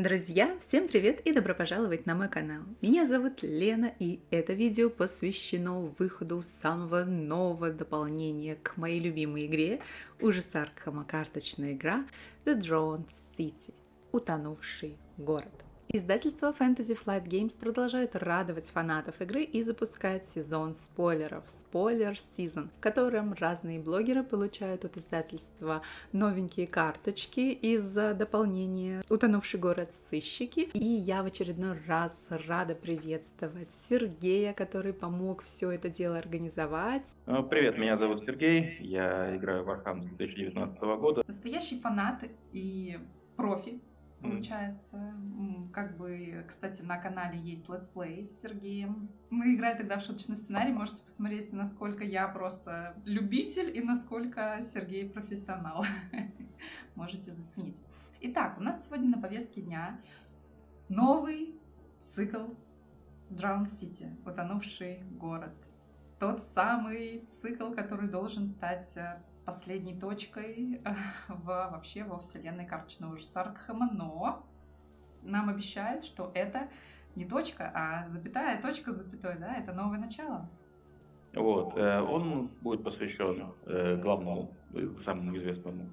Друзья, всем привет и добро пожаловать на мой канал. Меня зовут Лена, и это видео посвящено выходу самого нового дополнения к моей любимой игре, ужас Аркхема карточная игра The Drowned City, утонувший город. Издательство Fantasy Flight Games продолжает радовать фанатов игры и запускает сезон спойлеров, Spoiler Season, в котором разные блогеры получают от издательства новенькие карточки из дополнения «Утонувший город. Сыщики». И я в очередной раз рада приветствовать Сергея, который помог все это дело организовать. Привет, меня зовут Сергей, я играю в Warhammer с 2019 года. Настоящий фанат и профи, Мгм. получается. Как бы, кстати, на канале есть летсплей с Сергеем. Мы играли тогда в шуточный сценарий, можете посмотреть, насколько я просто любитель и насколько Сергей профессионал. Можете заценить. Итак, у нас сегодня на повестке дня новый цикл Drowned City, утонувший город. Тот самый цикл, который должен стать последней точкой вообще во вселенной карточного ужаса Аркхема, но нам обещают, что это не точка, а запятая, точка с запятой, да, это новое начало. Вот, он будет посвящен главному, самому известному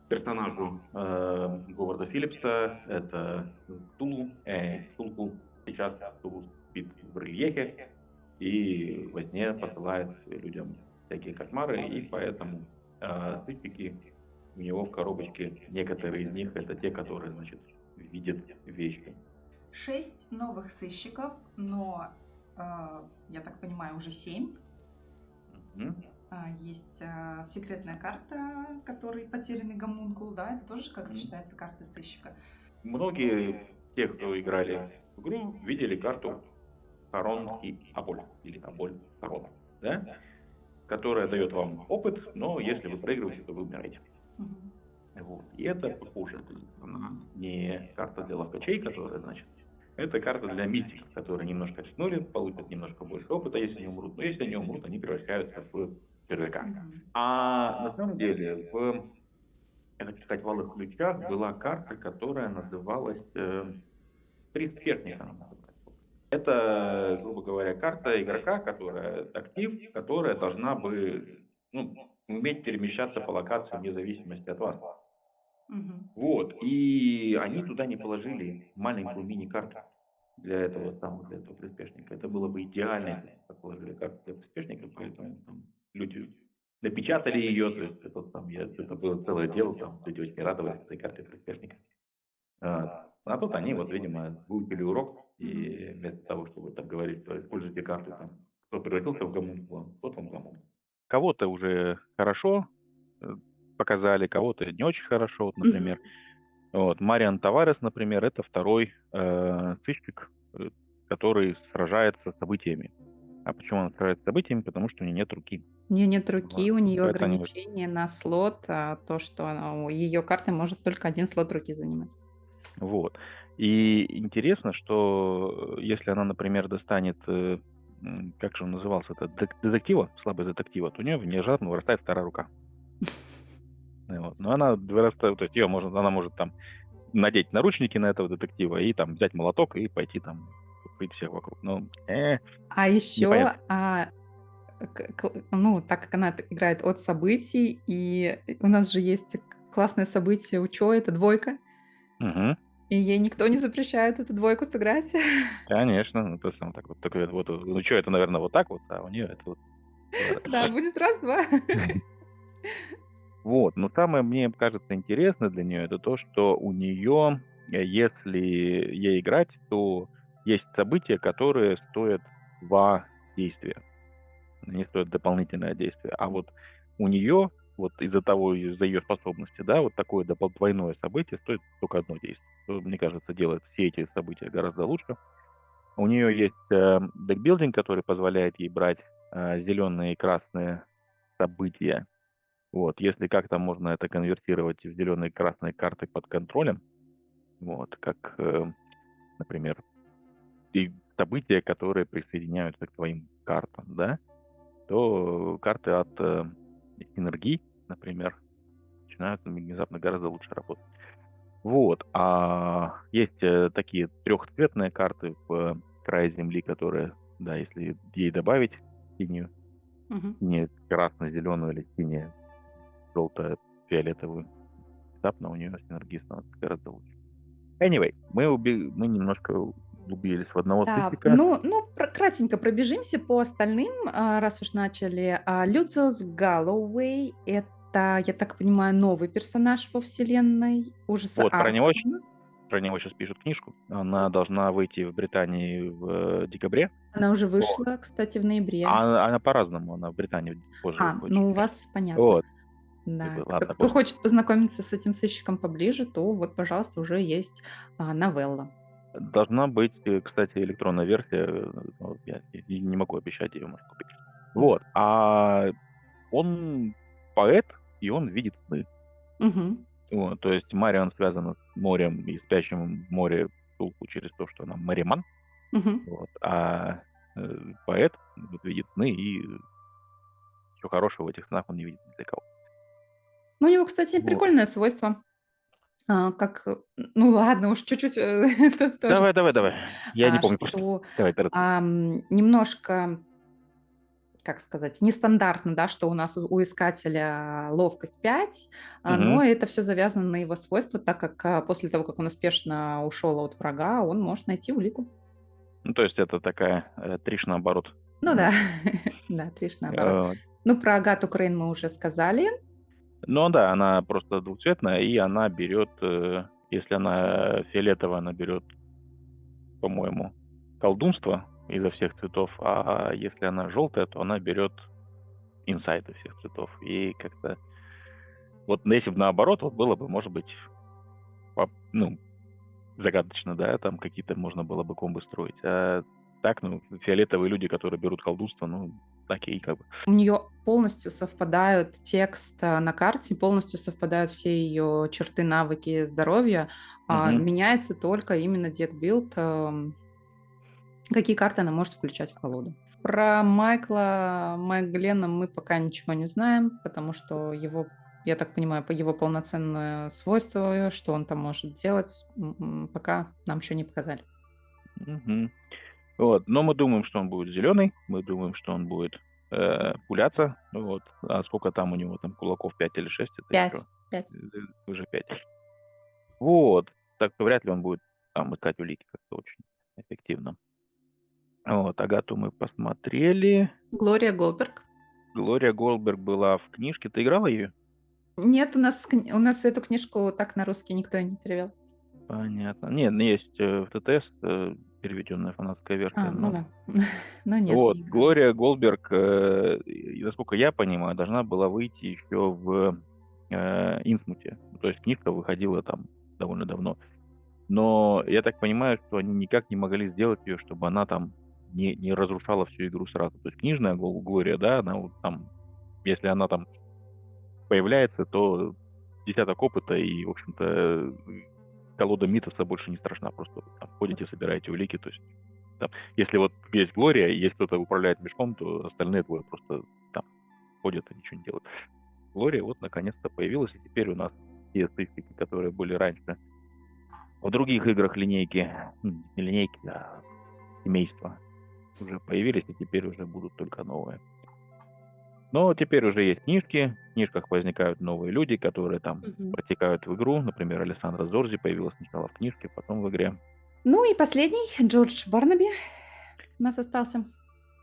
персонажу Говарда Филлипса, это Ктулху. Ктулху сейчас Ктулху спит в рельефе и во сне посылает людям всякие кошмары, и поэтому сыщики у него в коробочке, некоторые из них это те, которые, значит, видят вещи. 6 новых сыщиков, но, я так понимаю, уже 7. Мгм. Есть секретная карта, который потерянный гомункул, да, это тоже как считается карта сыщика. Многие, те, кто играли в игру, видели карту Харон и Аболь, или Аболь Харона, да? Которая дает вам опыт, но если вы проигрываете, то вы умираете. Мгм. Вот. И это похоже, она не карта для ловкачей, которая, значит, это карта для мистиков, которые немножко рискнули, получат немножко больше опыта, если не умрут. Но если они умрут, они превращаются в червяка. Мгм. А на самом деле, я хочу сказать, в «Алых ключах» была карта, которая называлась «Приспешник». Она называется. Это, грубо говоря, карта игрока, которая актив, которая должна бы уметь перемещаться по локации вне зависимости от вас. Мгм. Вот. И они туда не положили маленькую мини-карту для этого самого, для этого приспешника. Это было бы идеально, если бы так положили карту для приспешника, поэтому там люди напечатали ее, то есть это было целое дело, там люди очень радовались этой карте приспешника. А тут они, вот, видимо, выучили урок, и вместо того, чтобы так говорить, что используйте карту, там, кто превратился в гомункула, тот он гомункул. Кого-то уже хорошо показали, кого-то не очень хорошо, вот, например. Вот, Мариан Таварес, например, это второй сыщик, который сражается с событиями. А почему он сражается с событиями? Потому что у нее нет руки. У нее нет руки, у нее Это они ограничение на слот, то, что ее карта может только один слот руки занимать. Вот. И интересно, что если она, например, достанет, как же он назывался, это детектива, слабый детектива, то у нее внезапно вырастает вторая рука. Вот. Но она вырастает, то есть она может там надеть наручники на этого детектива и там взять молоток и пойти там бить всех вокруг. Ну, А еще, непонятно. ну, так как она играет от событий, и у нас же есть классное событие у Чо, это двойка, Мгм. и ей никто не запрещает эту двойку сыграть. Конечно, ну, то есть он так вот, такой вот, ну что, это, наверное, вот так вот, а у нее это вот. Да, будет раз-два. Вот, но самое, мне кажется, интересное для нее, это то, что у нее, если ей играть, то есть события, которые стоят 2 действия. Они стоят дополнительное действие. А вот у нее, вот из-за ее способности, да, вот такое двойное событие стоит только одно действие. Что, мне кажется, делает все эти события гораздо лучше. У нее есть декбилдинг, который позволяет ей брать зеленые и красные события. Вот, если как-то можно это конвертировать в зеленые и красные карты под контролем, вот, как, например, и события, которые присоединяются к твоим картам, да, то карты от синергий, например, начинают внезапно гораздо лучше работать. Вот. А есть такие трехцветные карты в крае Земли, которые, да, если ей добавить синюю, Мгм. не красно-зеленую или сине-желто-фиолетовую, внезапно у нее синергия становится гораздо лучше. Anyway, мы немножко углубились в одного Да, сыщика. кратенько пробежимся по остальным, раз уж начали. Люциус Галлоуэй — это, я так понимаю, новый персонаж во вселенной ужаса Вот Аркхема. про него сейчас пишут книжку. Она должна выйти в Британии в декабре. Она уже Вот. вышла, кстати, в ноябре. А она по-разному, она в Британии позже выходит чуть Ну у раньше. вас понятно. Вот, как Да, бы, ладно, кто после. хочет познакомиться с этим сыщиком поближе, то вот, пожалуйста, уже есть новелла. Должна быть, кстати, электронная версия, но я не могу обещать, ее можно купить. Да. Вот, а он поэт, и он видит сны. Мгм. Вот, то есть Мариан связана с морем и спящим в море Тулку через то, что она мариман. Мгм. Вот, поэт вот видит сны, и всё хорошего в этих снах он не видит ни для кого. Ну, у него, кстати, Вот. прикольное свойство. Ну ладно, уж чуть-чуть, это тоже Давай. спойлер, Я не помню просто. что, Давай ты рассказывай. немножко, как сказать, нестандартно, да, что у нас у искателя ловкость 5, Мгм. но это все завязано на его свойства, так как, после того, как он успешно ушел от врага, он может найти улику. Ну, то есть это такая, Триш наоборот. Ну да, Вот. да, триш наоборот. Э, Ну, про Агату Крейн мы уже сказали. ну да, она просто двухцветная, и она берет, если она фиолетовая, она берет, по-моему, колдунство изо всех цветов, а если она желтая, то она берет инсайты всех цветов. И как-то вот если бы наоборот, вот было бы, может быть, ну, загадочно, да, там какие-то можно было бы комбы строить. А так, ну, фиолетовые люди, которые берут колдунство, ну, окей, как бы. У нее полностью совпадают текст, на карте, полностью совпадают все ее черты, навыки, здоровья. Мгм. Меняется только именно дек-билд, какие карты она может включать в колоду. Про Майкла Майклена мы пока ничего не знаем, потому что его, я так понимаю, по его полноценное свойство, что он там может делать, пока нам еще не показали. Мгм. Вот, но мы думаем, что он будет зеленый, мы думаем, что он будет пуляться, вот, а сколько там у него там кулаков 5 или 6, это еще 5, 5. уже 5. Вот, так что вряд ли он будет там искать улики как-то очень эффективно. Вот, Агату мы посмотрели. Глория Голдберг. Глория Голдберг была в книжке. Ты играла ее? Нет, у нас эту книжку так на русский никто не перевел. Понятно. Нет, ну, есть в ТТС переведенная фанатская версия, Ну но да. Но нет, вот не играла. Глория Голдберг, и насколько я понимаю, должна была выйти еще в Инсмуте. То есть книжка выходила там довольно давно. Но я так понимаю, что они никак не могли сделать ее, чтобы она там не разрушала всю игру сразу. То есть книжная Глория, да, она вот там, если она там появляется, то десяток опыта и, в общем-то, колода Митоса больше не страшна. Просто вы там ходите, собираете улики. То есть там, если вот есть Глория, и есть кто-то управляет мешком, то остальные двое просто там ходят и ничего не делают. Глория вот наконец-то появилась, и теперь у нас те сыщики, которые были раньше в других играх линейки, не линейки, а семейства, уже появились, и теперь уже будут только новые. Но теперь уже есть книжки, в книжках возникают новые люди, которые там Мгм. протекают в игру. Например, Алессандра Зорзи появилась сначала в книжке, потом в игре. Ну и последний, Джордж Барнаби у нас остался.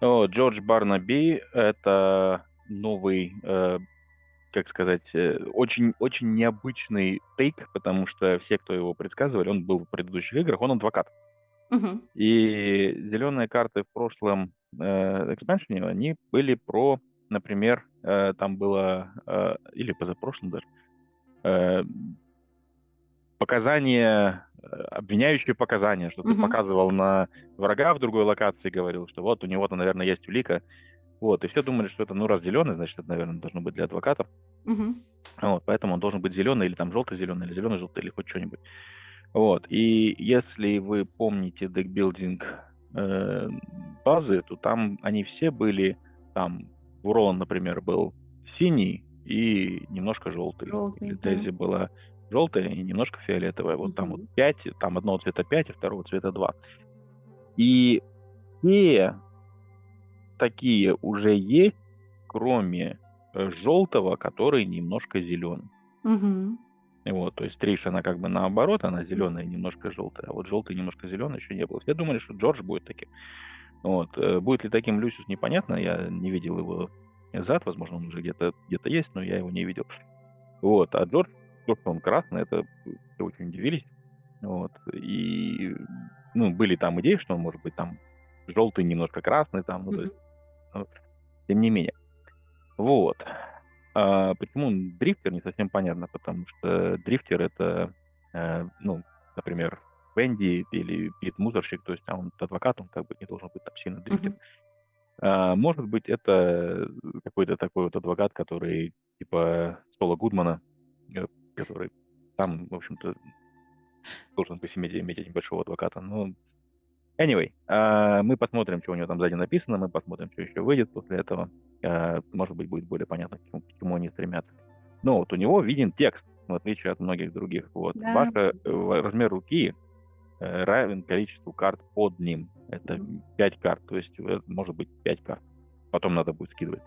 Джордж Барнаби — это новый, как сказать, очень, очень необычный тейк, потому что все, кто его предсказывали, он был в предыдущих играх, он адвокат. Мгм. И зеленые карты в прошлом экспаншене, они были про, например, там было, или позапрошлом даже, э, показания, обвиняющие показания, что ты Мгм. показывал на врага в другой локации, говорил, что вот у него-то, наверное, есть улика. Вот, и все думали, что это, ну, раз зеленый, значит, это, наверное, должно быть для адвокатов. Мгм. Вот, поэтому он должен быть зеленый или там желтый-зеленый, или зеленый-желтый, или хоть что-нибудь. Вот, и если вы помните декбилдинг базы, то там они все были, там Урон, например, был синий и немножко желтый. Или Желтый, да. Дейзи была желтая и немножко фиолетовая. Вот там вот Мгм. 5, там одного цвета 5, а второго цвета 2. И все такие уже есть, кроме желтого, который немножко зеленый. Мгм. Вот, то есть Триш, она как бы наоборот, она Мгм. зеленая, немножко желтая, а вот желтый, немножко зеленый еще не было. Все думали, что Джордж будет таким. Вот, будет ли таким Люсиус, непонятно, я не видел его зад, возможно, он уже где-то есть, но я его не видел. Вот, а Джордж, то, что он красный, это все очень удивились. Вот, и, ну, были там идеи, что он может быть там желтый, немножко красный, там, ну, то Мгм. есть, ну, тем не менее. Вот. Почему он дрифтер, не совсем понятно, потому что дрифтер это, ну, например, Венди или Пит Мусорщик, то есть он адвокат, он как бы не должен быть там сильно дрифтить. Мгм. Может быть, это какой-то такой вот адвокат, который типа Сола Гудмана, который там, в общем-то, должен быть иметь очень большого адвоката. Ну, anyway, мы посмотрим, что у него там сзади написано, мы посмотрим, что еще выйдет после этого. Может быть, будет более понятно, к чему они стремятся. Но вот у него виден текст, в отличие от многих других. Вот. Да. Размер руки равен количеству карт под ним. Это Мгм. 5 карт, то есть может быть 5 карт. Потом надо будет скидывать.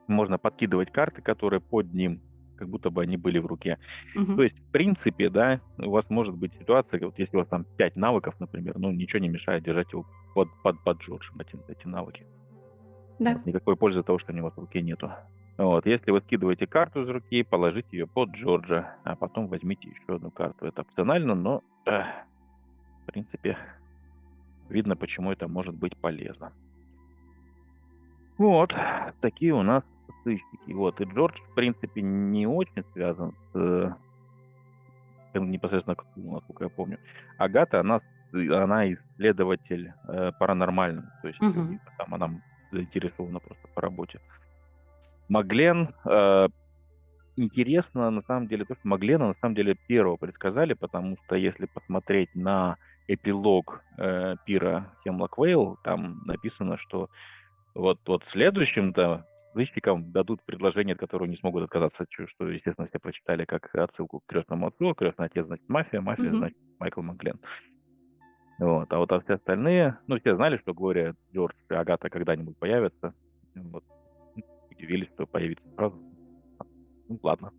Можно подкидывать карты, которые под ним, как будто бы они были в руке. То Мгм. есть, в принципе, да, у вас может быть ситуация, вот если у вас там 5 навыков, например, ну, ничего не мешает держать его под Джорджем, эти навыки. Да. Вот, никакой пользы от того, что они у вас в руке нету. Вот, если вы скидываете карту из руки, положите ее под Джорджа, а потом возьмите еще одну карту. Это опционально, но, в принципе, видно, почему это может быть полезно. Вот, такие у нас сыщики. Вот, и Джордж, в принципе, не очень связан с непосредственно Ктулху, насколько я помню. Агата, она исследователь паранормальный, то есть у нее Мгм. там она заинтересована просто по работе. Маглен, интересно на самом деле то, что Маглена на самом деле первого предсказали, потому что если посмотреть на эпилог пира Хемлок Вейл, там написано, что вот следующим-то сыщикам дадут предложение, от которого не смогут отказаться, что, естественно, все прочитали как отсылку к «Крестному отцу», «Крестный отец» значит мафия, мафия Мгм. значит Майкл Маклен. Вот. А все остальные, ну, все знали, что Глория, Джордж и Агата когда-нибудь появятся. Вот. Удивились, что появится сразу. Ну, ладно.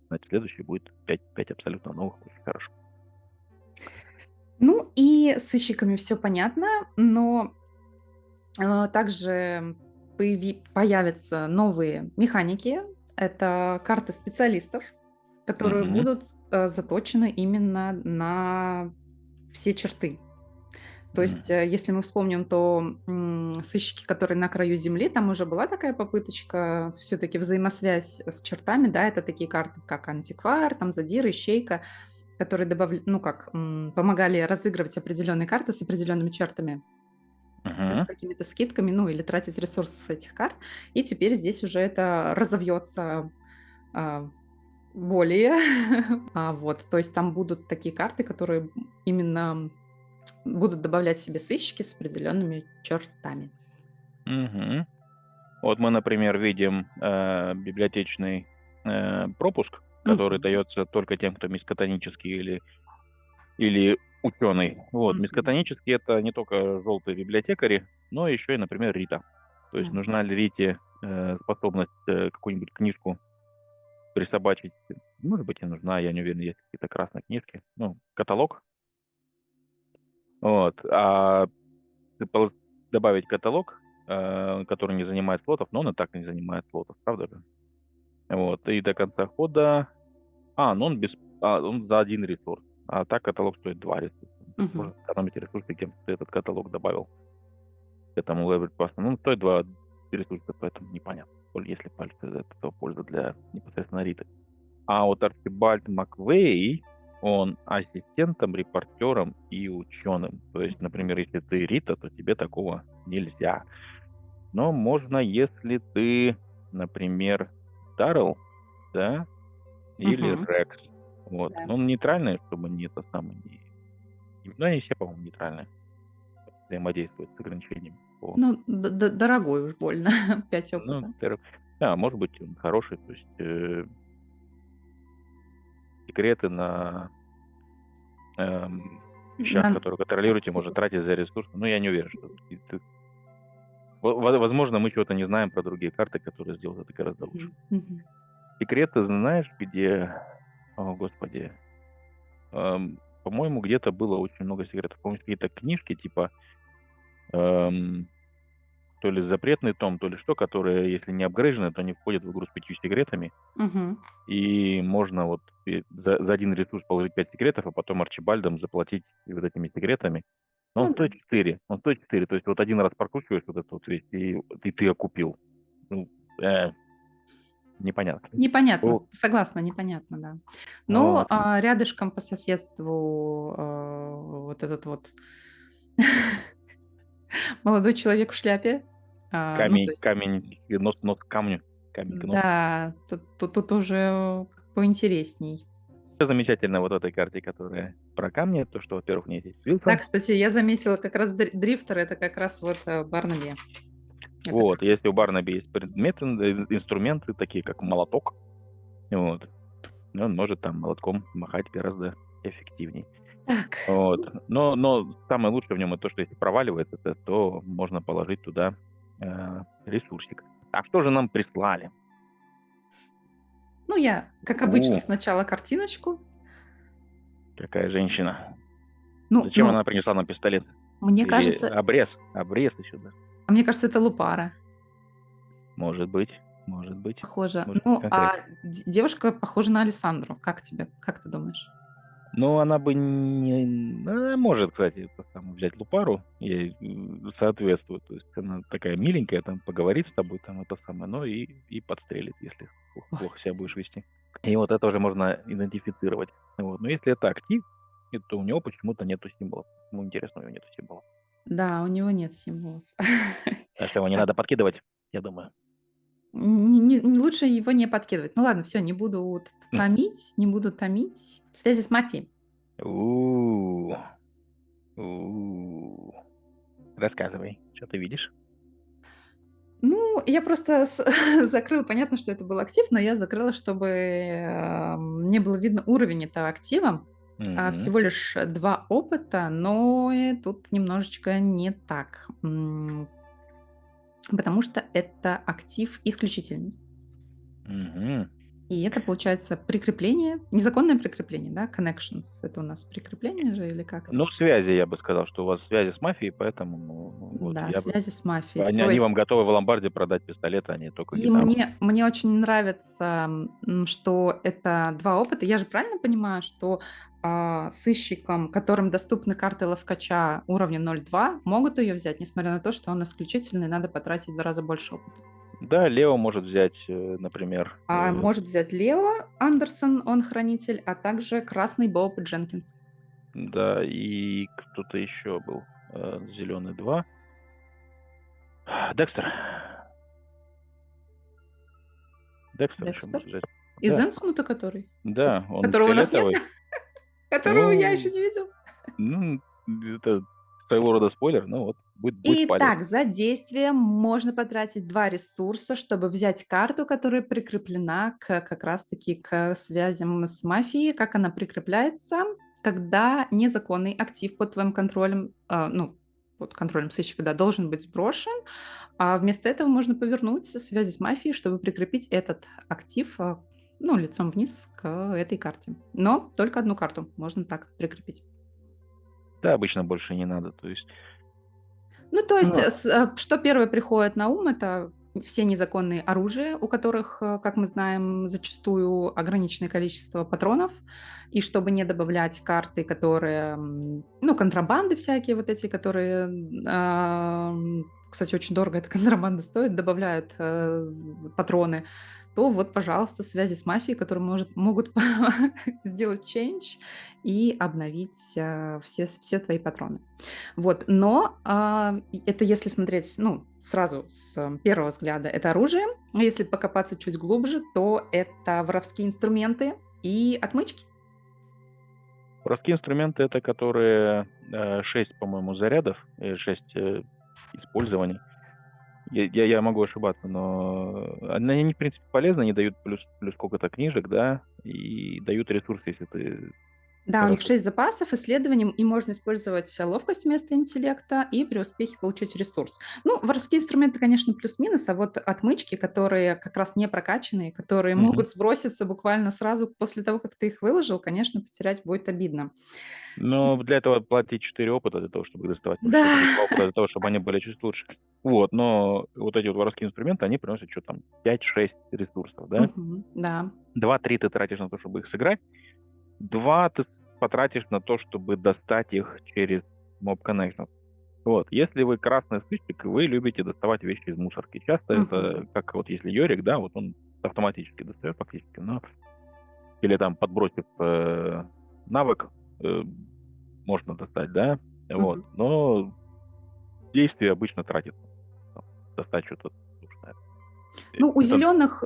Значит, следующий будет 5 абсолютно новых, очень хорошо. Ну и с сыщиками все понятно, но, также появятся новые механики. Это карты специалистов, которые Мгм. будут, заточены именно на все черты. То есть, Мгм. если мы вспомним, то, "Сыщики, которые на краю земли", там уже была такая попыточка, все таки взаимосвязь с чертами, да. Это такие карты, как Антиквар, там Задир, Ищейка, которые ну как, помогали разыгрывать определенные карты с определенными чертами, с Мгм. какими-то скидками, ну, или тратить ресурсы с этих карт. И теперь здесь уже это разовьется, а, более. Вот, то есть там будут такие карты, которые именно будут добавлять себе сыщики с определенными чертами. Мгм. Вот мы, например, видим библиотечный пропуск, который Мгм. дается только тем, кто мискотонический или ученый. Вот, Мгм. мискотонический это не только желтые библиотекари, но еще и, например, Рита. То есть Да. нужна ли Рите способность какую-нибудь книжку присобачить? Может быть, и нужна, я не уверен, есть какие-то красные книжки. Ну, каталог. Вот. Добавить каталог, который не занимает слотов, но он и так не занимает слотов, правда же? Вот. И до конца хода... ну он за один ресурс. А так каталог стоит 2 ресурса. То есть Мгм. можно сэкономить ресурсы тем, что ты этот каталог добавил к этому level пассу. Ну, стоит 2 ресурса, поэтому непонятно, есть ли польза от этого польза для непосредственно Риты. А вот Арчибальд Маквей, он ассистентом, репортером и ученым. То есть, например, если ты Рита, то тебе такого нельзя. Но можно, если ты, например, Даррелл, да, или Мгм. Рекс. Вот. Да. Но он нейтральный, чтобы не это самое, ну, они все, по-моему, нейтральные, взаимодействуют с ограничениями. Ну, дорогой уж больно. 5 Ну, опыта. во-первых, да, может быть, он хороший, то есть секреты на вещах, На которые контролируете, может активах. тратить за ресурсы. Но я не уверен, что возможно, мы чего-то не знаем про другие карты, которые сделают это гораздо лучше. Мгм. Секреты, знаешь, где... О, Господи. По-моему, где-то было очень много секретов. Помню, какие-то книжки, типа, эм, то ли запретный том, то ли что, которые, если не апгрейжены, то не входят в игру с 5 секретами. Мгм. И можно вот за один ресурс положить 5 секретов, а потом Арчибальдом заплатить вот этими секретами. Но он Ну да. стоит 4. Он стоит 4. То есть вот один раз прокручиваешь вот эту вот вещь, и ты окупил. Ну, непонятно. Непонятно, Ну, согласна, непонятно, да. Но вот. рядышком по соседству вот этот вот молодой человек в шляпе, ну, то Камень, есть, камень, нос к камню, камень к носу. да, тут уже поинтересней. Что замечательно вот в этой карте, которая про камни, то, что, во-первых, в ней есть Да, Вилсон. кстати, я заметила как раз дрифтер — это как раз вот Барнаби. Это Вот, если у Барнаби есть предметы, инструменты, такие как молоток, вот, и он может там молотком махать гораздо эффективнее. так. Вот. Но самое лучшее в нем это то, что если проваливается, то можно положить туда ресурсик. А что же нам прислали? Ну, я, как обычно, У, сначала картиночку. какая женщина. Зачем Ну, она принесла нам пистолет? мне Или кажется, обрез? Обрез еще, да. мне кажется, это Лупара. Может быть, может быть. Похоже. Может быть, Ну, конкретно. а девушка похожа на Алессандру. Как тебе? Как ты думаешь? Ну, она бы не... Она может, кстати, это самое, взять Лупару, ей соответствует. То есть она такая миленькая, там поговорит с тобой, там это самое, но и подстрелит, если Ой. плохо себя будешь вести. И вот это уже можно идентифицировать. Вот. Но если это актив, то у него почему-то нету символов. Ну, интересно, у него нету символов. Да, у него нет символов. Так что его не Так, надо подкидывать, я думаю. лучше его не подкидывать. Ну ладно, все, не буду томить, не буду томить. Связи с мафией. У-у-у. У-у-у. Рассказывай, что ты видишь? Ну, я просто закрыла, понятно, что это был актив, но я закрыла, чтобы не было видно уровень этого актива. Мгм. Всего лишь 2 опыта, но тут немножечко не так, потому что это актив исключительный. Мгм. И это получается прикрепление, незаконное прикрепление, да, connections — это у нас прикрепление же или как это? Ну, связи, я бы сказал, что у вас связи с мафией, поэтому вот Да, я бы... связи с мафией. Они, То они вам есть готовы в ломбарде продать пистолет, а не только и гитару. мне очень нравится, что это 2 опыта. Я же правильно понимаю, что, сыщикам, которым доступны карты ловкача уровня 0,2, могут ее взять, несмотря на то, что он исключительный, надо потратить в 2 раза больше опыта? Да, Лео может взять, например, Может взять Лео Андерсон, он хранитель, а также красный Боб Дженкинс. да, и кто-то еще был, зеленый 2. Декстер. Декстер еще Декстер? может взять. Из Да, Инсмута который? да, он Которого у нас нет? фиолетовый. Которого я еще Ну, не видела? ну, это своего рода спойлер, но вот будет спаривать. Итак, за действие можно потратить 2 ресурса, чтобы взять карту, которая прикреплена как раз-таки к связям с мафией. Как она прикрепляется? Когда незаконный актив под твоим контролем, ну, под контролем сыщика, да, должен быть сброшен, а вместо этого можно повернуть связи с мафией, чтобы прикрепить этот актив, ну, лицом вниз к этой карте. Но только одну карту можно так прикрепить. Да, обычно больше не надо, то есть... Ну, то есть, Ну, что первое приходит на ум — это все незаконные оружия, у которых, как мы знаем, зачастую ограниченное количество патронов. И чтобы не добавлять карты, которые, ну, контрабанды всякие вот эти, которые, кстати, очень дорого эта контрабанда стоит, добавляют, патроны, то вот, пожалуйста, связи с мафией, которые могут сделать change и обновить, все твои патроны. Вот, но, это если смотреть, ну, сразу с первого взгляда, это оружие. А если покопаться чуть глубже, то это воровские инструменты и отмычки. воровские инструменты это которые 6, по-моему, зарядов, 6 использований. Я могу ошибаться, но они, в принципе, полезны, они дают плюс сколько-то книжек, да, и дают ресурс, если ты Да, у них хорошо. 6 запасов, исследованием, и можно использовать ловкость вместо интеллекта и при успехе получить ресурс. Ну, воровские инструменты, конечно, плюс-минус, а вот отмычки, которые как раз не прокачанные, которые Мгм. могут сброситься буквально сразу после того, как ты их выложил, конечно, потерять будет обидно. И Но для этого платить 4 опыта, для того, чтобы их доставать, ну, да, 4 опыта для того, чтобы они были чуть лучше. Вот, но вот эти вот воровские инструменты, они приносят что там 5-6 ресурсов, да. мгм, да. 2-3 ты тратишь на то, чтобы их сыграть, 2 ты потратишь на то, чтобы достать их через Mob Connections. Вот, если вы красный сыщик, вы любите доставать вещи из мусорки. Часто Мгм, это, как вот если Йорик, да, вот он автоматически достает фактически, но или там подбросив навык, э, можно достать, да, вот. мгм. Но действие обычно тратит там, достать что-то нужное. Ну, у Это зеленых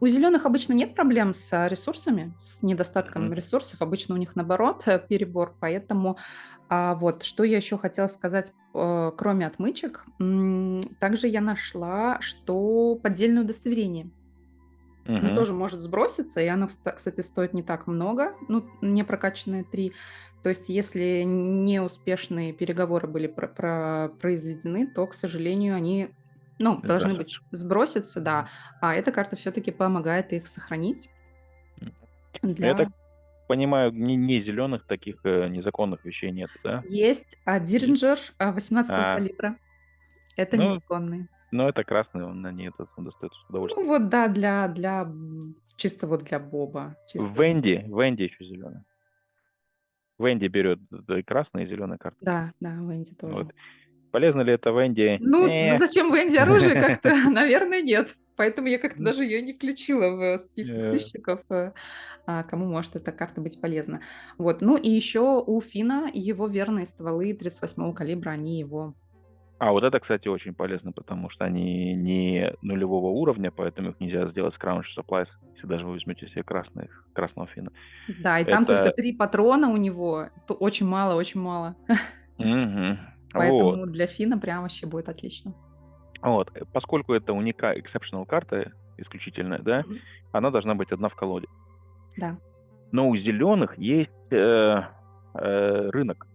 У зеленых обычно нет проблем с ресурсами, с недостатком мгм, ресурсов. Обычно у них, наоборот, перебор. Поэтому, вот что я еще хотела сказать, кроме отмычек. Также я нашла, что поддельное удостоверение. Оно мгм, тоже может сброситься, и оно, кстати, стоит не так много, ну, не прокачанные 3. То есть если неуспешные переговоры были произведены, то, к сожалению, они, ну, должны сбрасывается. быть сброситься, да. Мгм. А эта карта все-таки помогает их сохранить М. Я так для... понимаю, не зеленых таких незаконных вещей нету, да? Есть Есть. Диринджер 18 А, калибра. Это ну, незаконные. ну это красный, он они это достает с Ну удовольствием. вот, да, чисто вот для Боба. Чисто для Боба. Венди еще зеленый. Венди берет и красные, и зеленые карты. Да, да, Венди тоже. Вот. Полезно ли это Венди? Ну, да зачем Венди оружие? Как-то, наверное, нет. Поэтому я как-то М, даже ее не включила в список э, сыщиков, кому может эта карта быть полезна. Вот. Ну и еще у Фина его верные стволы 38-го калибра, они его... вот это, кстати, очень полезно, потому что они не нулевого уровня, поэтому их нельзя сделать с Crown Supplies, если даже вы возьмете себе красного фина. Да, и там только Это 3 патрона у него. Очень мало, очень мало. мгм. Вот. Поэтому для Фина прям вообще будет отлично. Вот. Поскольку это exceptional карта, исключительная, да, Мгм. она должна быть одна в колоде. Да. Но у зеленых есть рынок,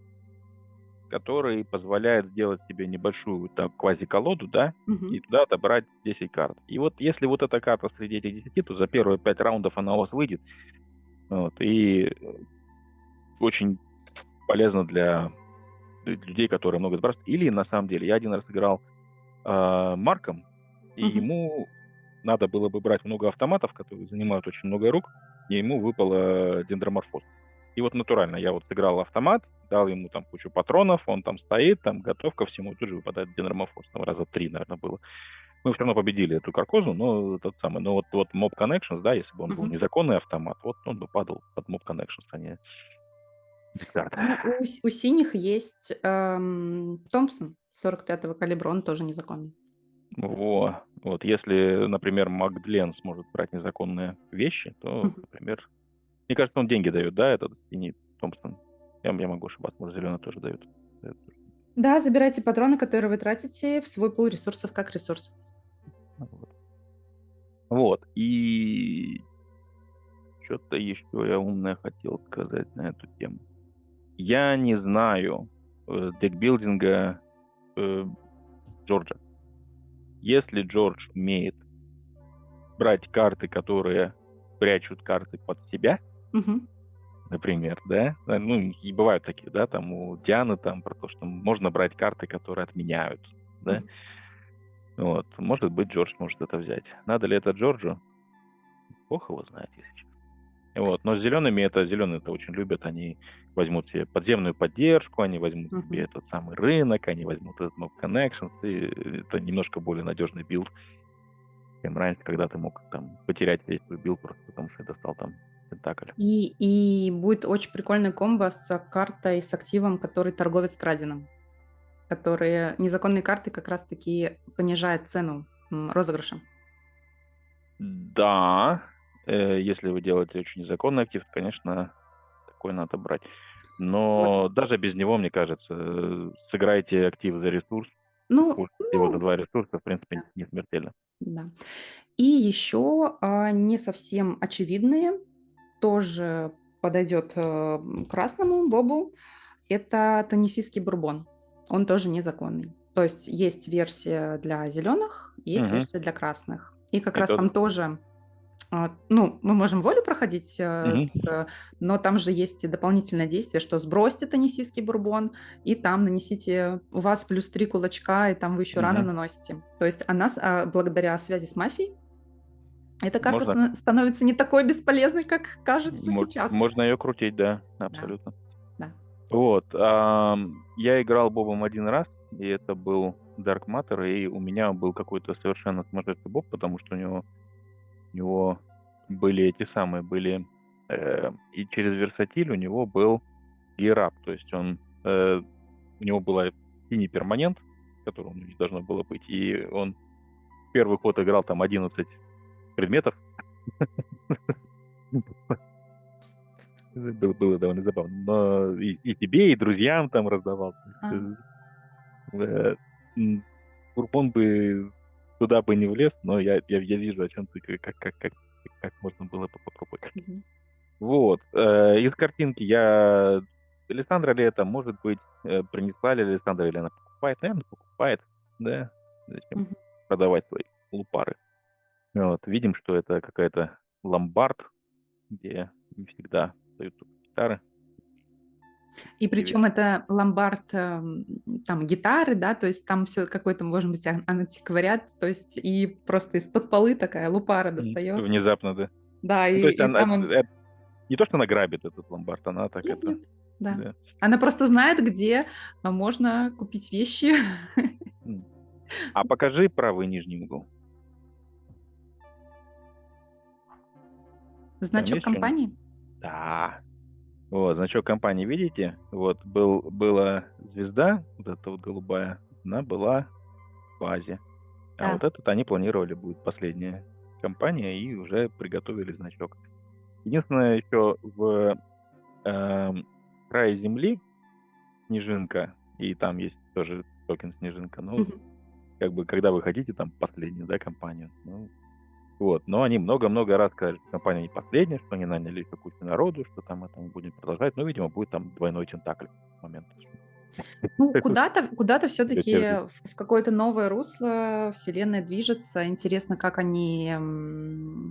который позволяет сделать себе небольшую там квази-колоду, да, Мгм. и туда добрать 10 карт. И вот если вот эта карта среди этих 10, то за первые 5 раундов она у вас выйдет. Вот, и очень полезно для людей, которые много сбрасывают. Или на самом деле, я один раз играл Марком, и Мгм. ему надо было бы брать много автоматов, которые занимают очень много рук, и ему выпало дендроморфоз. И вот натурально, я вот сыграл автомат, дал ему там кучу патронов, он там стоит, там готов ко всему, и тут же выпадает дендроморфоз. Там раза 3, наверное, было. Мы все равно победили эту каркозу, но тот самый, но вот Mob Connections, да, если бы он был Мгм. незаконный автомат, вот он бы падал под Mob Connections, а не без карты. Ну, у синих есть, Томпсон 45-го калибра, он тоже незаконный. Вот, если, например, Магдлен сможет брать незаконные вещи, то, Мгм. например, мне кажется, он деньги дает, да, этот синий Томпсон. Я могу ошибаться, может, зеленый тоже дает. Дает. Да, забирайте патроны, которые вы тратите в свой пул ресурсов как ресурс. Вот. Вот. И что-то еще я умное хотел сказать на эту тему. Я не знаю декбилдинга э, Джорджа. Если Джордж умеет брать карты, которые прячут карты под себя, Мгм. например, да, ну, и бывают такие, да, там у Дианы там про то, что можно брать карты, которые отменяют, да, Мгм. вот, может быть, Джордж может это взять. Надо ли это Джорджу? Бог его знает, если честно. Вот, но с зелеными зеленые это очень любят, они возьмут себе подземную поддержку, они возьмут себе Мгм. этот самый рынок, они возьмут этот Mob Connections, и это немножко более надежный билд, чем раньше, когда ты мог там потерять весь свой билд просто потому, что достал там Пентакль. И будет очень прикольная комбо с картой, с активом, который торговец краденым. Которые незаконные карты как раз таки понижают цену, розыгрыша. Да, если вы делаете очень незаконный актив, то, конечно, такой надо брать. Вот. Но даже без него, мне кажется, сыграйте актив за ресурс, Ну используйте его за ну 2 ресурса, в принципе, да, не смертельно. да. И еще, не совсем очевидные. тоже подойдет красному бобу. Это теннисийский бурбон. Он тоже незаконный. То есть есть версия для зеленых, есть Мгм. версия для красных. И как раз Это, там тоже, ну, мы можем волю проходить, мгм. но там же есть и дополнительное действие, что сбросьте теннисийский бурбон, и там нанесите, у вас +3 кулачка, и там вы еще рану Мгм. наносите. То есть она, благодаря связи с мафией, эта карта Можно, становится не такой бесполезной, как кажется сейчас. можно ее крутить, да, Да, абсолютно. да. Вот, я играл Бобом один раз, и это был Dark Matter, и у меня был какой-то совершенно сумасшедший Боб, потому что у него были эти самые, и через Версатиль у него был Гейрап, то есть у него была синий перманент, которого не должно было быть, и он первый ход играл там 11 предметов. Было довольно забавно. Но и тебе, и друзьям там раздавал. А, Э, м, Бурбон бы туда бы не влез, но я вижу, о чем ты, как можно было бы попробовать. мгм. Вот. Из картинки Александра ли это, может быть, принесла ли Александра, или она покупает? Наверное, покупает, да? Зачем Мгм. продавать свои лупары? Вот. Видим, что это какая-то ломбард, где не всегда дают только гитары. И Такие причем вещи. это ломбард, там гитары, да, то есть там все какой-то, может быть, антиквариат, то есть и просто из-под полы такая лупара достается. Внезапно, да. Да, Ну, то есть и она, там он... не то, что она грабит этот ломбард, она так Нет, это, нет, да. да. Она просто знает, где можно купить вещи. М. А покажи правый нижний угол. Там Значок есть что-нибудь? компании? Да. Вот, значок компании, видите? Вот, была звезда, вот эта вот голубая, она была в базе. А Да. вот этот они планировали, будет последняя компания, и уже приготовили значок. Единственное, еще в эм, крае земли снежинка, и там есть тоже токен снежинка. Ну, Мгм. как бы, когда вы хотите там последнюю, да, компанию, ну, вот. Но они много-много раз сказали, что компания не последняя, что они наняли еще кучу народу, что там это мы будем продолжать. Ну, видимо, будет там двойной тентакль в момент. Ну, куда-то Для все-таки всех жить. в какое-то новое русло Вселенная движется. Интересно, как они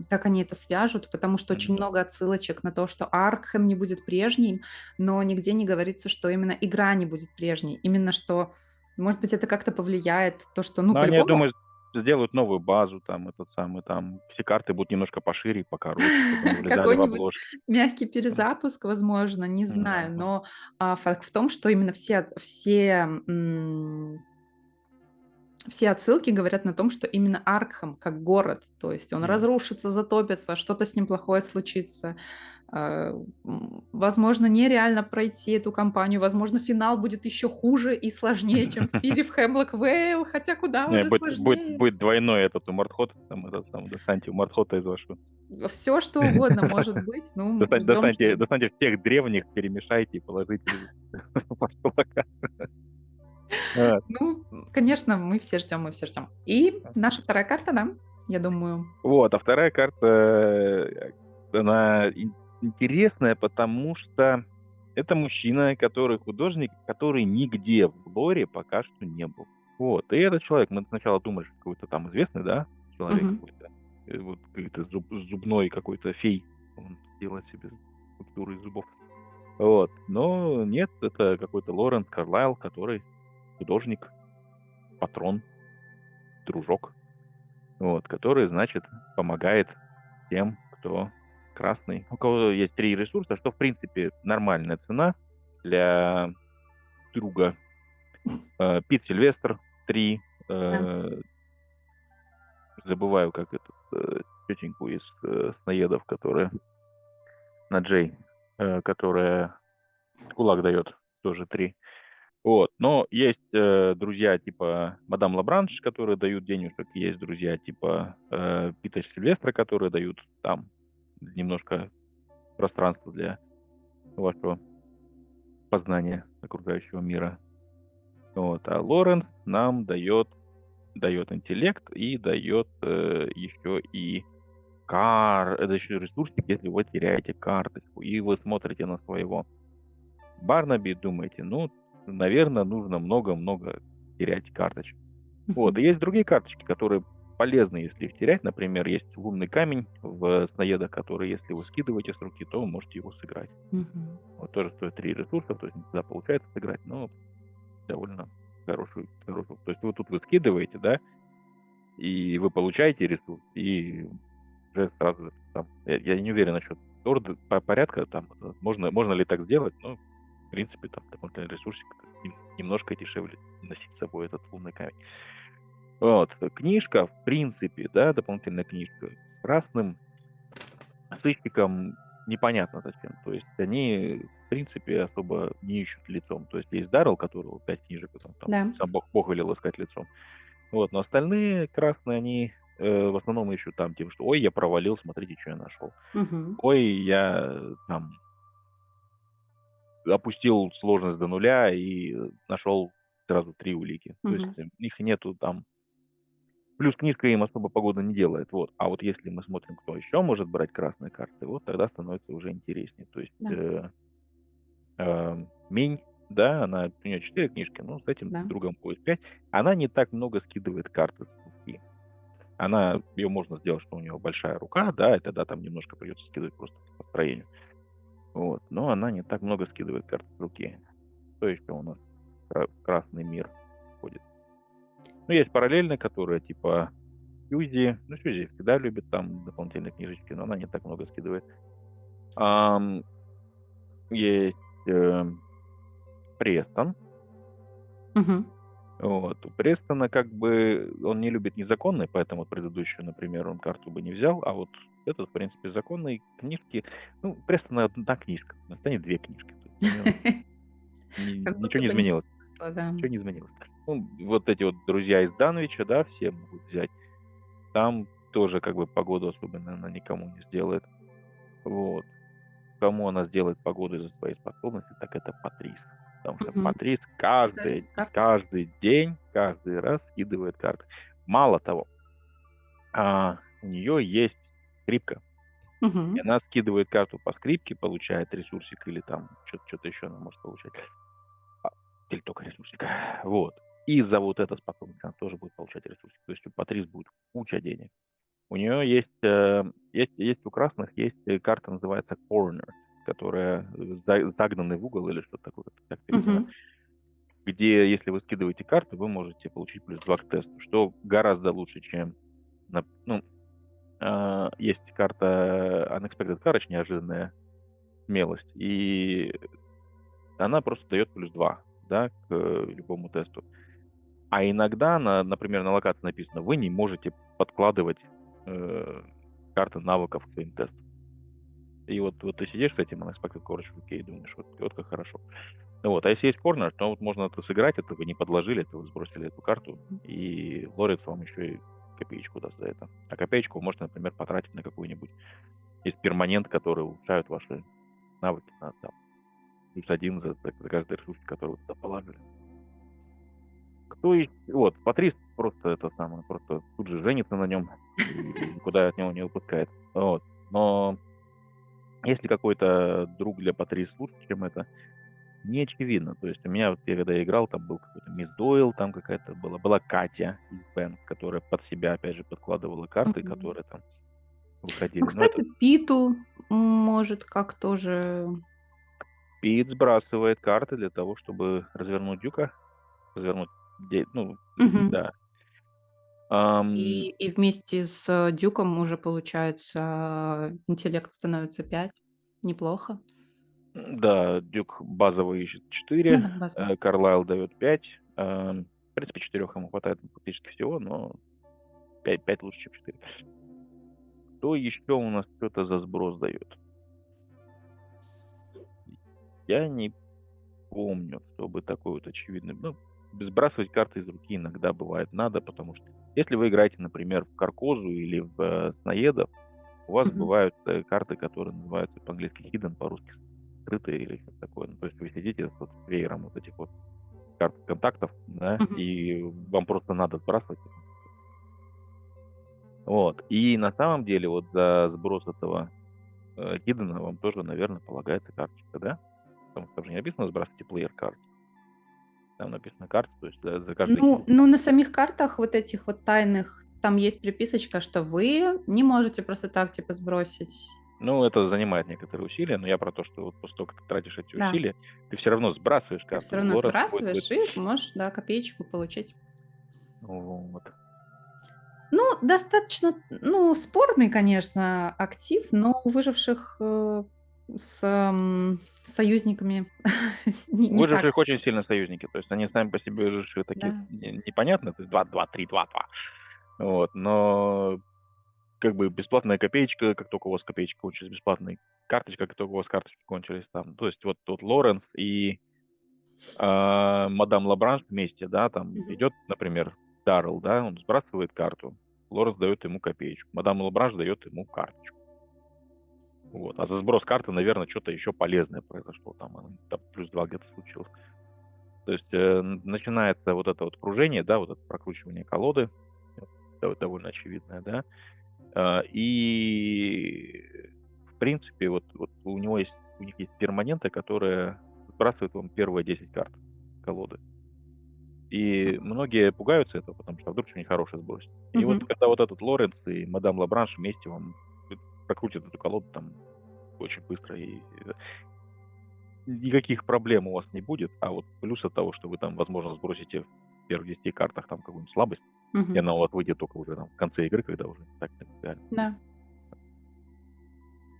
это свяжут, потому что очень Мгм. много отсылочек на то, что Аркхэм не будет прежним, но нигде не говорится, что именно игра не будет прежней. Именно что, может быть, это как-то повлияет, то, что, ну, Но они, я по-любому, думаю, сделают новую базу, там, этот самый, там, все карты будут немножко пошире и покороче, чтобы они влезали в какой-нибудь обложки. мягкий М, перезапуск, возможно, не знаю, Возможно. но факт в том, что именно все отсылки говорят на том, что именно Аркхам как город, то есть он М. разрушится, затопится, что-то с ним плохое случится. Возможно, нереально пройти эту кампанию, возможно, финал будет еще хуже и сложнее, чем в Пире в Хемлок Вейл, хотя куда Не, уже будет, будет, сложнее. будет двойной этот умартхот, там, этот самый, достаньте умартхота из вашего. Все, что угодно может быть, ну, ждем, Достаньте, ждем. достаньте всех древних, перемешайте и положите в ваш кулака. Вот. Ну, конечно, мы все ждем, мы все ждем. И наша вторая карта, да, я думаю. Вот, а вторая карта, она интересная, потому что это мужчина, который художник, который нигде в лоре пока что не был. Вот, и этот человек, мы сначала думали, что какой-то там известный, да, человек Мгм. какой-то, вот какой-то зубной какой-то фей, он делает себе скульптуры из зубов. Вот, но нет, это какой-то Лоренс Карлайл, который художник, патрон, дружок, вот, который, значит, помогает тем, кто красный. У кого есть 3 ресурса, что, в принципе, нормальная цена для друга. Пит Сильвестр 3, Да. забываю, как тетеньку из сноедов, которая на Джей, которая кулак дает, тоже 3. Вот. Но есть друзья типа Мадам Лабранш, которые дают денежек, есть друзья типа Пита Сильвестра, которые дают там немножко пространства для вашего познания окружающего мира. Вот. А Лоренс нам дает интеллект и дает еще и это еще ресурсик, если вы теряете карточку, и вы смотрите на своего Барнаби и думаете, ну, наверное, нужно много-много терять карточек. Вот, Мгм. и есть другие карточки, которые полезны, если их терять. Например, есть лунный камень в снаедах, который, если вы скидываете с руки, то вы можете его сыграть. Мгм. Вот тоже стоит 3 ресурса, то есть не всегда получается сыграть, но довольно хорошую. То есть вот тут вы скидываете, да, и вы получаете ресурс, и уже сразу же там, я не уверен насчет порядка, там, можно ли так сделать, но, в принципе, там дополнительный ресурсик немножко дешевле носить с собой этот лунный камень. Вот. Книжка, в принципе, да, дополнительная книжка, красным сыщикам непонятно зачем. То есть они, в принципе, особо не ищут лицом. То есть есть Даррелл, которого 5 книжек, и там Да. сам Бог велел искать лицом. Вот, но остальные красные, они в основном ищут там, типа, что ой, я провалил, смотрите, что я нашел. Мгм. Ой, я там опустил сложность до нуля и нашел сразу 3 улики. То есть Мгм. у них нету там. Плюс книжка им особо погоды не делает, вот. А вот если мы смотрим, кто еще может брать красные карты, вот тогда становится уже интереснее. То есть Да. Минь, да, у нее 4 книжки, но с этим Да. другом будет 5. Она не так много скидывает карты с руки. Ее можно сделать, что у нее большая рука, да, и тогда там немножко придется скидывать просто по построению. Вот. Но она не так много скидывает карты с руки. Что еще у нас красный мир ходит? Ну, есть параллельные, которые типа Сьюзи. Ну, Сьюзи всегда любит там дополнительные книжечки, но она не так много скидывает. Ам, Есть Престон. Мгм. Вот. У Престона как бы он не любит незаконные, поэтому предыдущую, например, он карту бы не взял, а вот этот, в принципе, законные книжки. Ну, у Престона одна книжка, у станет 2 книжки. То есть у него Как ничего будто не бы нет изменилось. смысла, да. Ничего не изменилось. Ну, вот эти вот друзья из Данвича, да, все могут взять. Там тоже как бы погоду особенно она никому не сделает. Вот. Кому она сделает погоду из-за своей способности, так это Патрис. Потому что Мгм. Патрис Карты. каждый день, каждый раз скидывает карты. Мало того, у нее есть скрипка, и Мгм. она скидывает карту по скрипке, получает ресурсик или там что-то еще она может получать. А, или только ресурсик. Вот. И за вот эту способность она тоже будет получать ресурсик. То есть у Патрис будет куча денег. У нее есть у красных есть карта, называется Corner, которая загнанный в угол или что-то такое, так переведено, Мгм. где, если вы скидываете карту, вы можете получить +2 к тесту, что гораздо лучше, чем, ну, есть карта Unexpected Courage, неожиданная смелость, и она просто дает +2, да, к любому тесту. А иногда, например, на локации написано, вы не можете подкладывать э, карты навыков к своим тестам. И вот ты сидишь с этим Unexpected Courage в руке и думаешь, вот как хорошо. Ну вот, а если есть корнер, то вот можно это сыграть, это вы не подложили, это вы сбросили эту карту, и Лорец вам еще и копеечку даст за это. А копеечку вы можете, например, потратить на какой-нибудь из перманент, который улучшают ваши навыки на там, +1 за каждый ресурс, который вы туда положили. Кто и вот, Патрис просто это самое, просто тут же женится на нем и никуда от него не выпускает. Вот. Но если какой-то друг для Патрис лучше, чем это, не очевидно. То есть у меня вот я когда играл, там был какой-то Мисс Дойл, там какая-то была Катя из Бэнк, которая под себя, опять же, подкладывала карты, Мгм. которые там Ну, выходили. Но это кстати, Питу может как тоже. Пит сбрасывает карты для того, чтобы развернуть Дюка, развернуть, ну, Мгм. да. Ам, И вместе с Дюком уже получается интеллект становится 5. Неплохо. да, Дюк базовый ищет Ну 4, да, базово. Карлайл дает 5. В принципе, 4 ему хватает фактически всего, но 5 лучше, чем 4. Кто еще у нас что-то за сброс дает? Я не помню, чтобы такой вот очевидный. Ну, сбрасывать карты из руки иногда бывает надо, потому что если вы играете, например, в Каркозу или в Снаедов, у вас Мгм. бывают карты, которые называются по-английски hidden, по-русски скрытые или что-то такое. Ну, то есть вы сидите вот с веером вот этих вот карт контактов, да, Мгм. и вам просто надо сбрасывать. Вот. И на самом деле вот за сброс этого Hidden вам тоже, наверное, полагается карточка, да? Потому что там же не написано «Сбрасывайте плеер карт». Там написано «Карта», то есть за каждый Ну, Hidden. ну, на самих картах вот этих вот тайных, там есть приписочка, что вы не можете просто так, типа, сбросить. Ну, это занимает некоторые усилия, но я про то, что вот после того, как ты тратишь эти Да, усилия, ты все равно сбрасываешь ты все карту, и равно Лоренс будет. сбрасываешь и можешь, да, копеечку получить. Вот. Ну, достаточно, ну, спорный, конечно, актив, но у выживших с союзниками не У так, выживших очень сильно союзники, то есть они сами по себе выжившие такие да. непонятные, то есть 2, 2, 3, 2, 2. Вот, но как бы бесплатная копеечка, как только у вас копеечка кончилась, бесплатная карточка, как только у вас карточки кончились там. То есть вот тут Лоренс и мадам Лабранш вместе, да, там Мгм. идет, например, Даррелл, да, он сбрасывает карту, Лоренс дает ему копеечку, мадам Лабранш дает ему карточку. Вот. А за сброс карты, наверное, что-то еще полезное произошло. Там +2 где-то случилось. То есть начинается вот это вот кружение, да, вот это прокручивание колоды, довольно очевидное, да. И в принципе вот у них есть перманенты, которые сбрасывают вам первые 10 карт колоды. И многие пугаются этого, потому что вдруг что-нибудь хорошее сбросит. И вот Мгм. когда вот этот Лоренс и мадам Лабранш вместе вам прокрутят эту колоду там очень быстро, и никаких проблем у вас не будет. А вот плюс от того, что вы там, возможно, сбросите в первых 10 картах там какую-нибудь слабость, и Мгм. она у вас выйдет только уже там в конце игры, когда уже так принципиально. Да.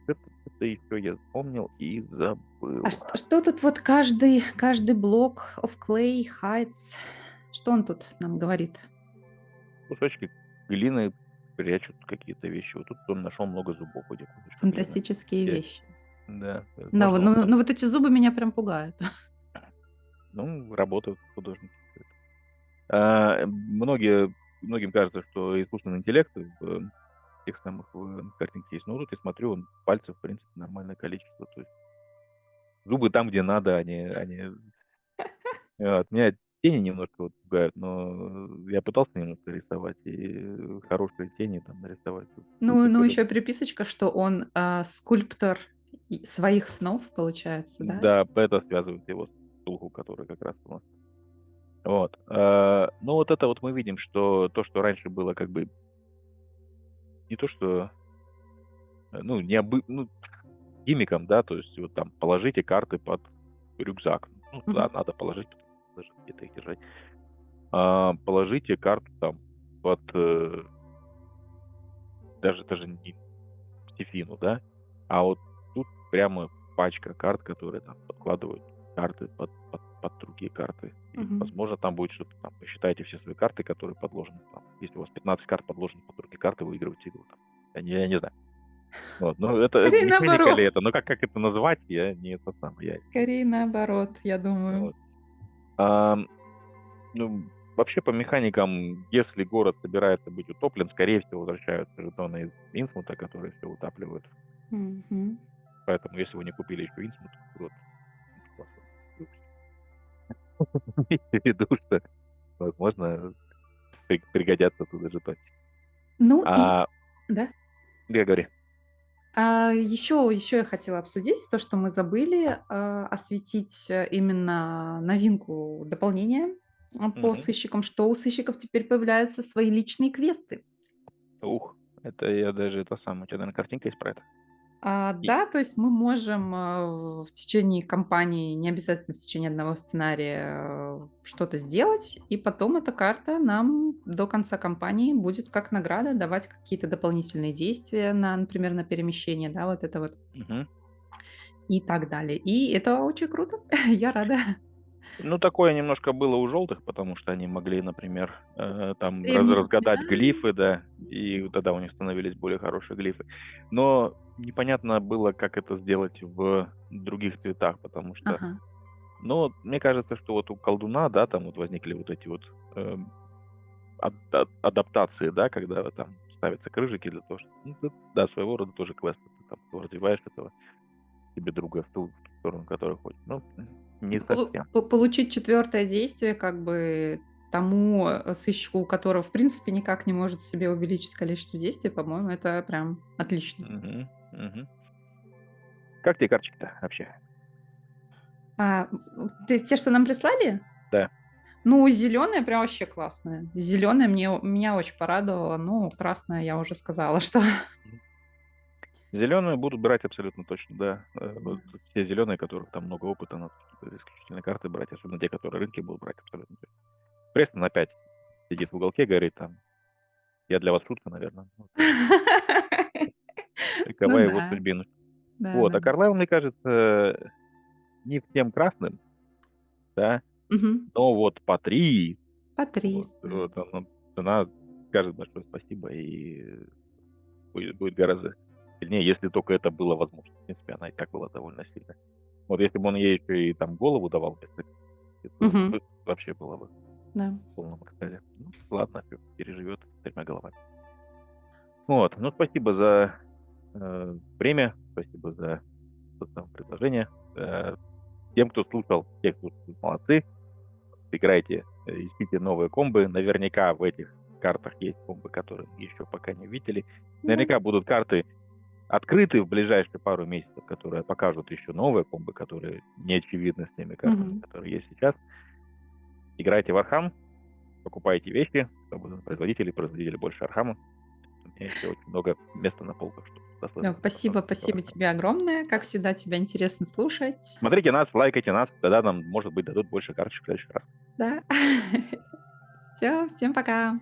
Это еще я вспомнил и А забыл. что тут вот каждый блок of clay hides? Что он тут нам говорит? Кусочки глины прячут какие-то вещи. Вот тут он нашел много зубов в этих кусочках глины. Фантастические Э, вещи. Да, Да, возможно, он ну вот эти зубы меня прям пугают. ну, работают художники. Многим кажется, что искусственный интеллект в тех самых картинках есть. Но тут я смотрю, он пальцев, в принципе, нормальное количество. То есть зубы там, где надо, вот. Меня тени немножко вот пугают, но я пытался немножко рисовать, и хорошие тени там нарисовать. Ну, еще приписочка, что он, скульптор своих снов, получается, да? Да, это связывает его с духу, который как раз у нас. Вот. Ну, вот это вот мы видим, что то, что раньше было как бы не то, что, ну, гиммиком, да, то есть вот там положите карты под рюкзак. Ну, да, Мгм. надо положить, даже где-то их держать. Положите карту там под даже не Стефину, да, а вот тут прямо пачка карт, которые там подкладывают карты под другие карты. И, Мгм. возможно, там будет что-то там. Посчитайте все свои карты, которые подложены там. Если у вас 15 карт подложены под другие карты, вы выигрываете игру. Там. Я не знаю. Вот. Ну, это Скорее механика ли наоборот. это? Ну, как это назвать, я не это самое. Скорее наоборот, я думаю. Вот. Ам, ну, вообще по механикам, если город собирается быть утоплен, скорее всего, возвращаются жетоны из Инсмута, которые все утапливают. Мгм. Поэтому, если вы не купили еще Инсмут, вот, у вас имейте в виду, что, возможно, пригодятся туда жетончики. Ну и А, да. я говорю, Еще я хотела обсудить то, что мы забыли, осветить, именно новинку дополнения, по мгм. сыщикам, что у сыщиков теперь появляются свои личные квесты. Ух, это я даже это самое, у тебя, наверное, картинка есть про это? И, Да, то есть мы можем, в течение кампании, не обязательно в течение одного сценария, что-то сделать, и потом эта карта нам до конца кампании будет как награда давать какие-то дополнительные действия на, например, на перемещение, да, вот это вот мгм. и так далее. И это очень круто. Я рада. Ну, такое немножко было у желтых, потому что они могли, например, там Времени разгадать воспоминаний. глифы, да, и вот тогда у них становились более хорошие глифы. Но непонятно было, как это сделать в других цветах, потому что, Ага. ну, мне кажется, что вот у колдуна, да, там вот возникли вот эти вот эм, адаптации, да, когда там ставятся крыжики для того, чтобы, ну, да, своего рода тоже квест, ты там развиваешь этого себе друга в ту сторону, который хочет. Ну, не совсем. Получить четвертое действие, как бы тому сыщику, у которого, в принципе, никак не может себе увеличить количество действий, по-моему, это прям отлично. Мгм, мгм. Как тебе карточки-то вообще? Ты те, что нам прислали? Да. Ну, зеленая прям вообще классная. Зеленая меня очень порадовала. Ну, красная я уже сказала, что Зеленые будут брать абсолютно точно, да. Вот да. те зеленые, которых там много опыта, надо какие-то исключительные карты брать, особенно те, которые рынки будут брать абсолютно точно. Престон опять сидит в уголке, говорит там: "Я для вас шутка, наверное". Вот Ну такова его да, судьбина. Вот, да-да. а Карлайл, мне кажется, не всем красным, да, Мгм. но вот по 3 По 3, да. вот она скажет большое спасибо и будет гораздо сильнее, если только это было возможно. В принципе, она и так была довольно сильная. Вот если бы он ей еще и там голову давал вместо кисти, то Мгм. вообще было бы Да. в полном экстазе. Ну, ладно, переживет с 3 головами. Вот, ну, спасибо за, время, спасибо за предложение. Тем, кто слушал, те, кто слушал, молодцы. Играйте, ищите новые комбы. Наверняка в этих картах есть комбы, которые мы еще пока не видели. Да. Наверняка будут карты открыты в ближайшие пару месяцев, которые покажут еще новые комбы, которые не очевидны с теми картами, Мгм. которые есть сейчас. Играйте в Архам, покупайте вещи, чтобы производители больше Архама. У меня еще очень много места на полках, чтобы Да, достойно спасибо тебе огромное. Как всегда, тебя интересно слушать. Смотрите нас, лайкайте нас, тогда нам, может быть, дадут больше карточек в следующий раз. Да. Все, всем пока.